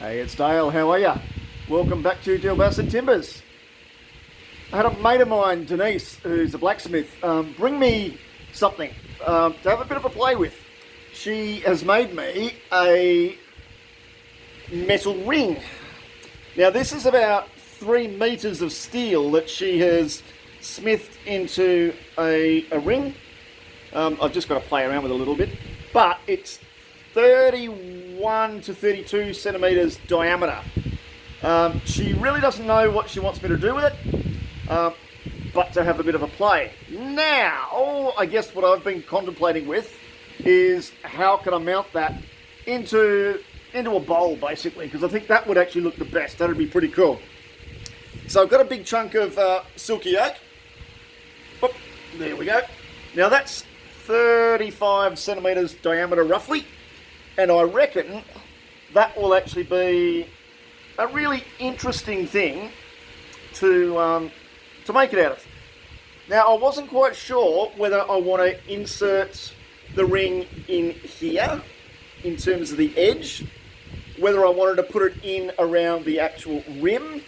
Hey, it's Dale. How are ya? Welcome back to Dilbassett Timbers. I had a mate of mine, Denise, who's a blacksmith, bring me something to have a bit of a play with. She has made me a metal ring. Now, this is about 3 meters of steel that she has smithed into a ring. I've just got to play around with it a little bit, but it's 31 to 32 centimeters diameter. She really doesn't know what she wants me to do with it, but to have a bit of a play. Now, I guess what I've been contemplating with is how can I mount that into a bowl, basically, because I think that would actually look the best. That'd be pretty cool. So I've got a big chunk of Silky oak. Whoop, there we go. Now that's 35 centimeters diameter roughly, and I reckon that will actually be a really interesting thing to make it out of. Now, I wasn't quite sure whether I want to insert the ring in here in terms of the edge, whether I wanted to put it in around the actual rim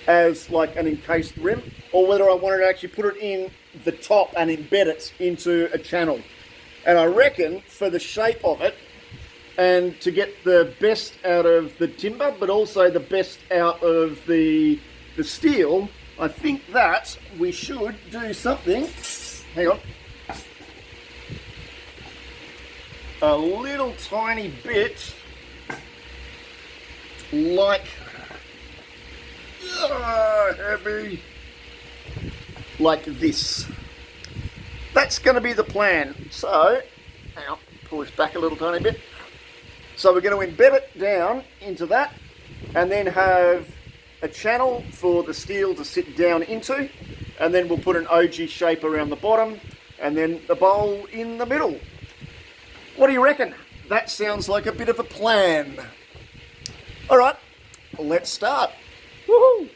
as like an encased rim, or whether I wanted to actually put it in the top and embed it into a channel. And I reckon for the shape of it, and to get the best out of the timber, but also the best out of the steel, I think that we should do something, hang on, a little tiny bit like, heavy, like this. That's going to be the plan. So, hang on, pull this back a little tiny bit. So we're going to embed it down into that, and then have a channel for the steel to sit down into, and then we'll put an OG shape around the bottom, and then the bowl in the middle. What do you reckon? That sounds like a bit of a plan. All right, let's start. Woohoo!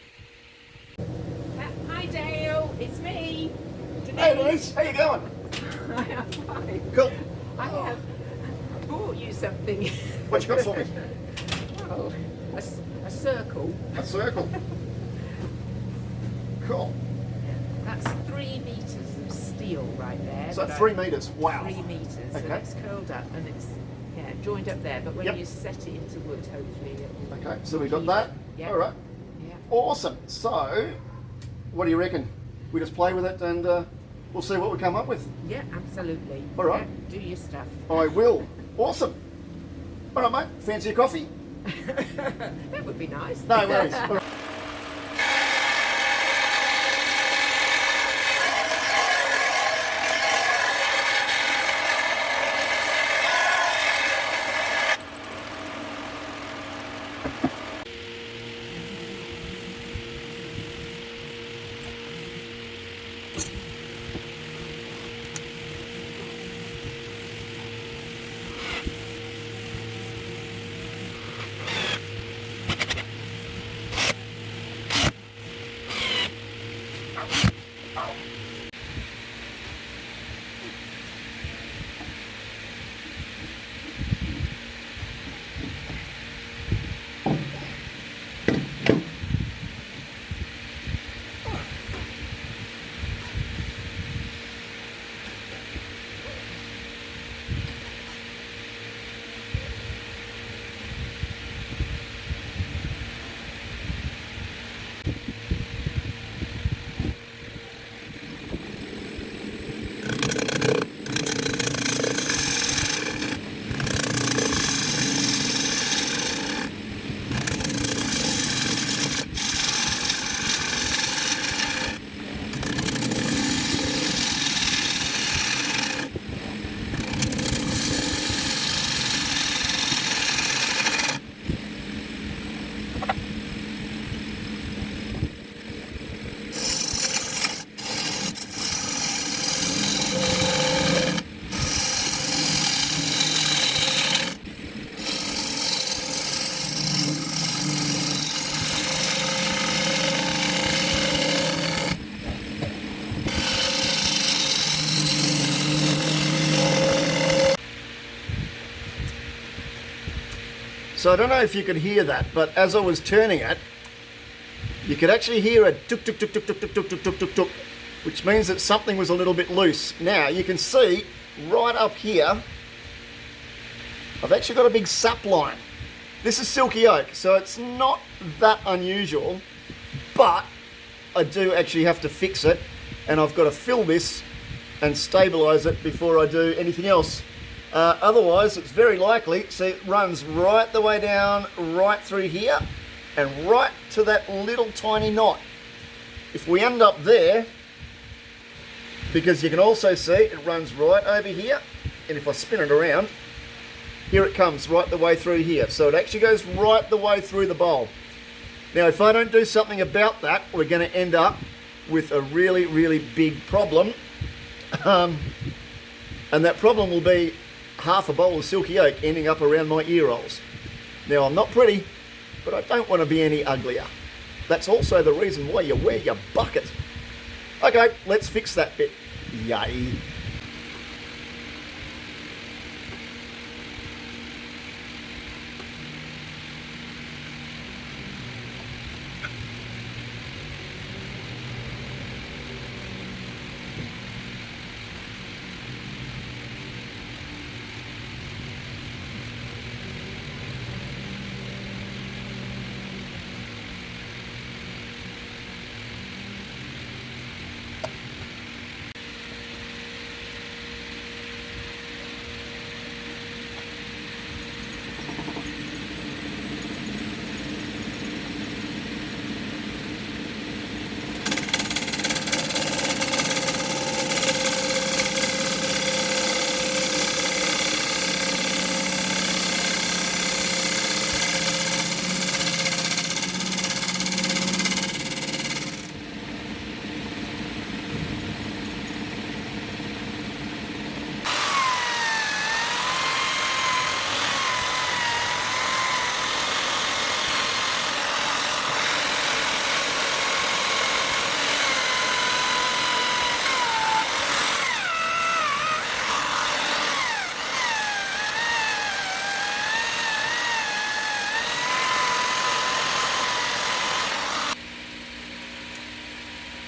Hi Dale, it's me, Denise. Hey Denise, how you going? I am fine. Cool. I have brought you something. What you got for me? Oh, a circle. A circle. Cool. That's 3 meters of steel right there. So 3 meters, wow. 3 meters, Okay. and it's curled up and it's joined up there, but when Yep. you set it into wood, hopefully it will. Okay, so we got that. Yeah. All right. Yeah. Awesome. So, what do you reckon? We just play with it and we'll see what we come up with. Yeah, absolutely. All right. Yeah, do your stuff. I will. Awesome. All right, mate. Fancy a coffee? That would be nice. No worries. All right. So I don't know if you could hear that, but as I was turning it, you could actually hear a tuk tuk tuk tuk tuk tuk tuk tuk tuk tuk tuk, which means that something was a little bit loose. Now you can see right up here, I've actually got a big sap line. This is Silky oak, so it's not that unusual, but I do actually have to fix it, and I've got to fill this and stabilize it before I do anything else. Otherwise, it's very likely, see, it runs right the way down, right through here, and right to that little tiny knot. If we end up there, because you can also see it runs right over here, and if I spin it around, here it comes right the way through here. So it actually goes right the way through the bowl. Now, if I don't do something about that, we're going to end up with a really, really big problem. And that problem will be half a bowl of Silky oak ending up around my ear rolls. Now, I'm not pretty, but I don't want to be any uglier. That's also the reason why you wear your bucket. Okay, let's fix that bit. Yay.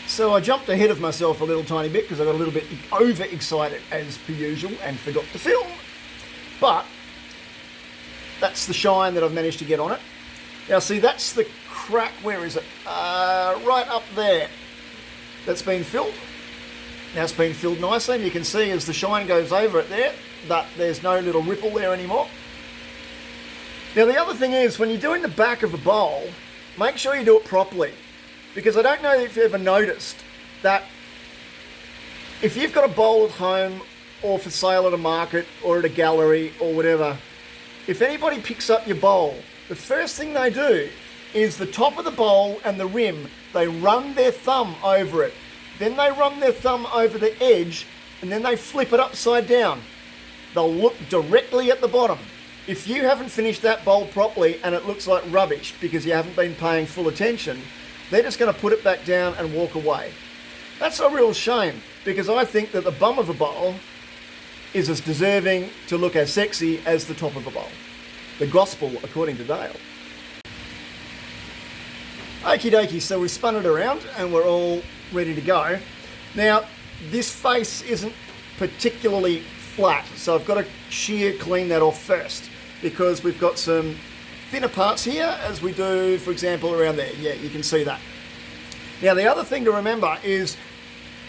So I jumped ahead of myself a little tiny bit because I got a little bit overexcited as per usual and forgot to film. But that's the shine that I've managed to get on it. Now see, that's the crack, where is it? Right up there. That's been filled. Now it's been filled nicely, and you can see as the shine goes over it there, that there's no little ripple there anymore. Now the other thing is, when you're doing the back of a bowl, make sure you do it properly. Because I don't know if you've ever noticed that if you've got a bowl at home or for sale at a market or at a gallery or whatever, if anybody picks up your bowl, the first thing they do is the top of the bowl and the rim, they run their thumb over it. Then they run their thumb over the edge, and then they flip it upside down. They'll look directly at the bottom. If you haven't finished that bowl properly and it looks like rubbish because you haven't been paying full attention, they're just going to put it back down and walk away. That's a real shame, because I think that the bum of a bowl is as deserving to look as sexy as the top of a bowl. The gospel according to Dale. Okie dokie, so we've spun it around and we're all ready to go. Now, this face isn't particularly flat, so I've got to shear clean that off first, because we've got some thinner parts here, as we do, for example, around there. Yeah, you can see that. Now, the other thing to remember is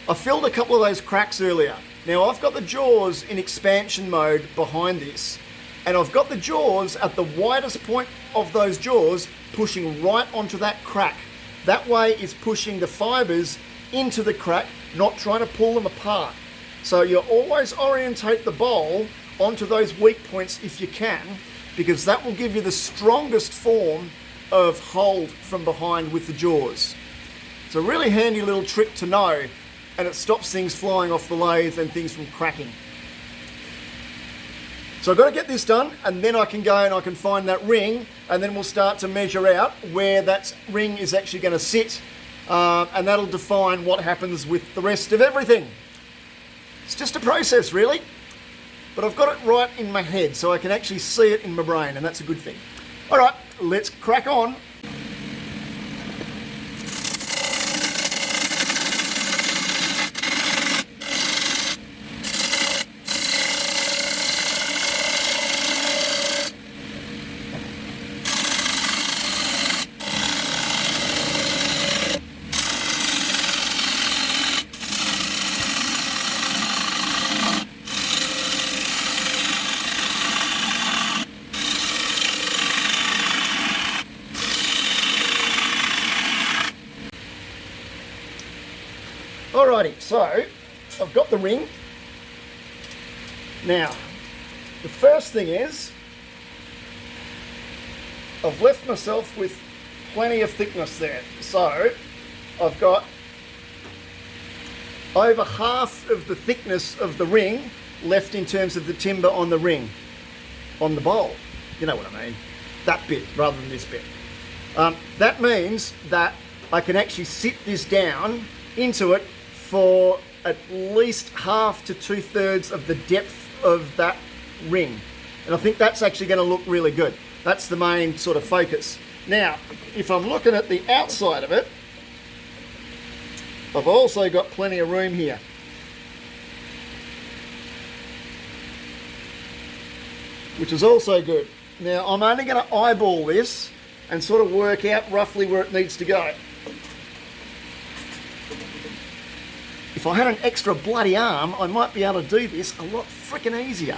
I filled a couple of those cracks earlier. Now, I've got the jaws in expansion mode behind this, and I've got the jaws at the widest point of those jaws pushing right onto that crack. That way, it's pushing the fibers into the crack, not trying to pull them apart. So you always orientate the bowl onto those weak points if you can, because that will give you the strongest form of hold from behind with the jaws. It's a really handy little trick to know, and it stops things flying off the lathe and things from cracking. So I've got to get this done, and then I can go and I can find that ring, and then we'll start to measure out where that ring is actually going to sit, and that'll define what happens with the rest of everything. It's just a process, really. But I've got it right in my head, so I can actually see it in my brain, and that's a good thing. All right, let's crack on. Alrighty, so I've got the ring. Now, the first thing is, I've left myself with plenty of thickness there. So, I've got over half of the thickness of the ring left in terms of the timber on the ring, on the bowl. You know what I mean? That bit rather than this bit. That means that I can actually sit this down into it for at least half to 2/3 of the depth of that ring. And I think that's actually going to look really good. That's the main sort of focus. Now, if I'm looking at the outside of it, I've also got plenty of room here. Which is also good. Now, I'm only going to eyeball this and sort of work out roughly where it needs to go. If I had an extra bloody arm, I might be able to do this a lot freaking easier.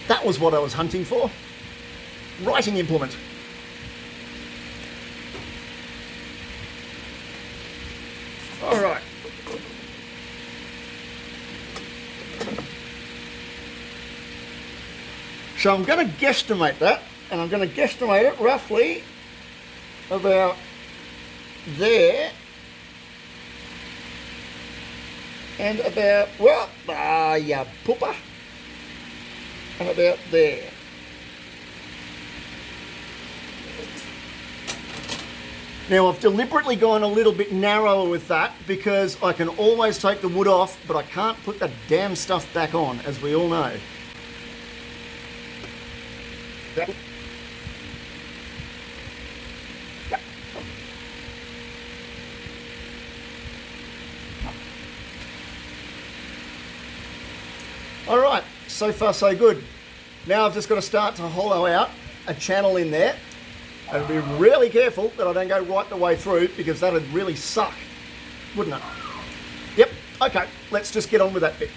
That was what I was hunting for. Writing implement. All right. So I'm going to guesstimate that, and I'm going to guesstimate it roughly about there and about, well, ya pooper, and about there. Now I've deliberately gone a little bit narrower with that because I can always take the wood off, but I can't put that damn stuff back on, as we all know. Alright, so far so good. Now I've just got to start to hollow out a channel in there and be really careful that I don't go right the way through because that would really suck, wouldn't it? Yep, okay, let's just get on with that bit.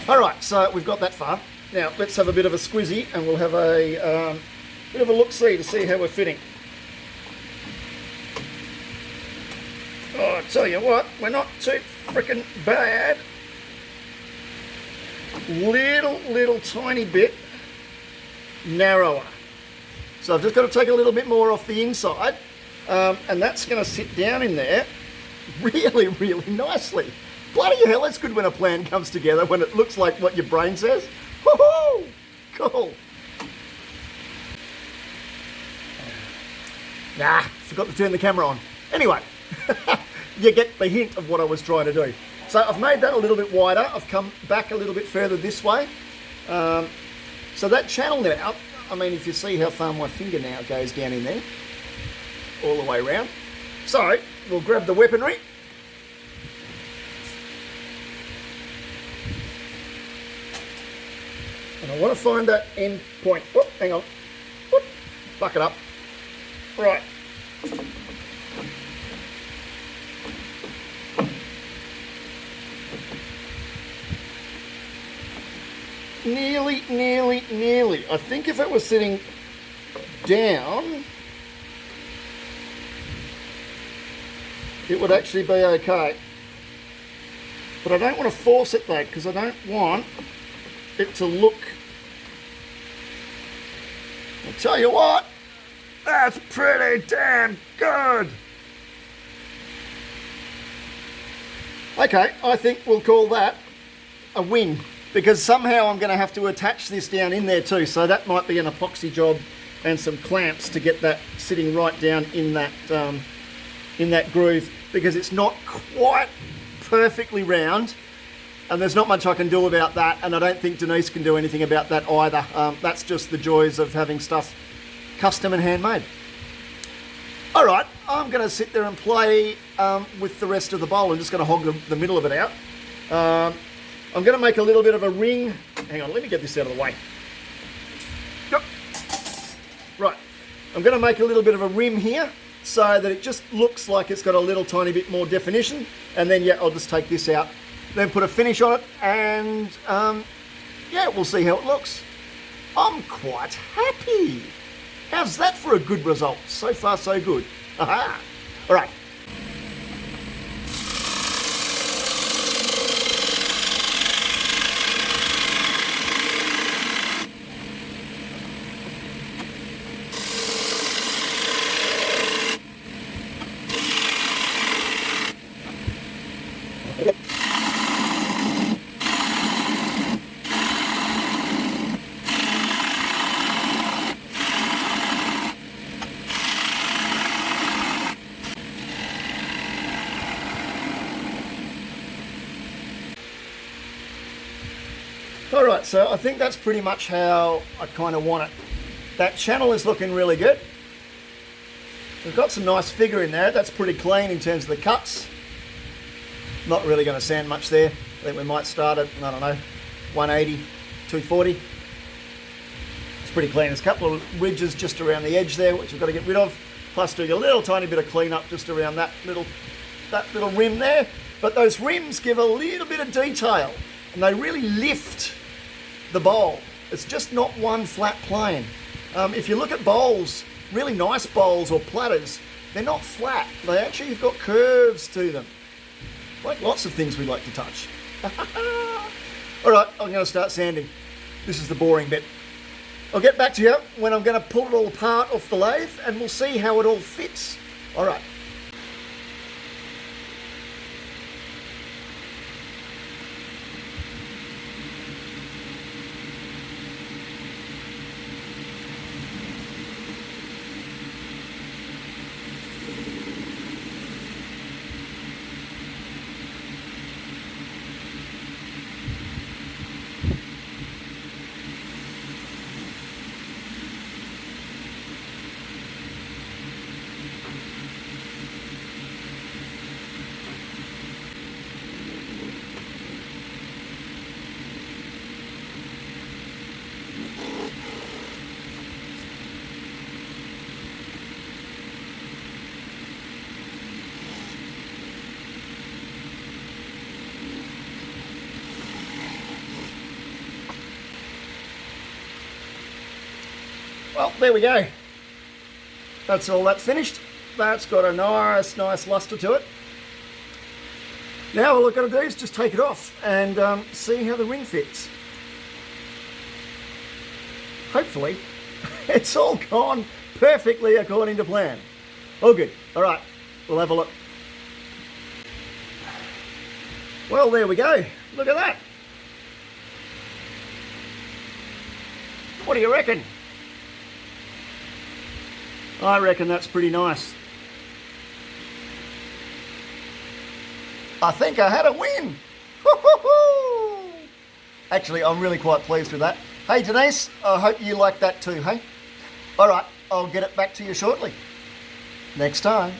Alright, so we've got that far. Now let's have a bit of a squizzy and we'll have a bit of a look-see to see how we're fitting. Oh, I tell you what, we're not too freaking bad. Little tiny bit narrower. So I've just got to take a little bit more off the inside, and that's going to sit down in there really nicely. Bloody hell, it's good when a plan comes together, when it looks like what your brain says. Woohoo! Cool. Nah, forgot to turn the camera on. Anyway, you get the hint of what I was trying to do. So I've made that a little bit wider. I've come back a little bit further this way. So that channel now, I mean, if you see how far my finger now goes down in there, all the way around. So we'll grab the weaponry. And I want to find that end point. Oh, hang on. Whoop. Buck it up. Right. Nearly. I think if it was sitting down, it would actually be okay. But I don't want to force it though, because I don't want it to look... I'll tell you what, that's pretty damn good. Okay, I think we'll call that a win, because somehow I'm going to have to attach this down in there too, so that might be an epoxy job and some clamps to get that sitting right down in that groove, because it's not quite perfectly round, and there's not much I can do about that, and I don't think Denise can do anything about that either. That's just the joys of having stuff custom and handmade. All right, I'm going to sit there and play with the rest of the bowl. I'm just going to hog the middle of it out. I'm going to make a little bit of a ring. Hang on, let me get this out of the way. Yep. Right, I'm going to make a little bit of a rim here so that it just looks like it's got a little tiny bit more definition. And then, yeah, I'll just take this out, then put a finish on it, and yeah, we'll see how it looks. I'm quite happy. How's that for a good result? So far, so good. Aha! All right. Alright, so I think that's pretty much how I kind of want it. That channel is looking really good. We've got some nice figure in there. That's pretty clean in terms of the cuts. Not really going to sand much there. I think we might start at, I don't know, 180, 240. It's pretty clean. There's a couple of ridges just around the edge there, which we've got to get rid of. Plus doing a little tiny bit of cleanup just around that little rim there. But those rims give a little bit of detail, and they really lift the bowl. It's just not one flat plane. If you look at bowls, really nice bowls or platters, they're not flat. They actually have got curves to them. Like lots of things we like to touch. All right, I'm going to start sanding. This is the boring bit. I'll get back to you when I'm going to pull it all apart off the lathe, and we'll see how it all fits. All right. Well, there we go. That's all that finished. That's got a nice luster to it. Now all I've got to do is just take it off and see how the ring fits. Hopefully, it's all gone perfectly according to plan. All good. All right, we'll have a look. Well, there we go. Look at that. What do you reckon? I reckon that's pretty nice. I think I had a win. Woo-hoo-hoo. Actually, I'm really quite pleased with that. Hey, Denise, I hope you like that too, hey? All right, I'll get it back to you shortly. Next time.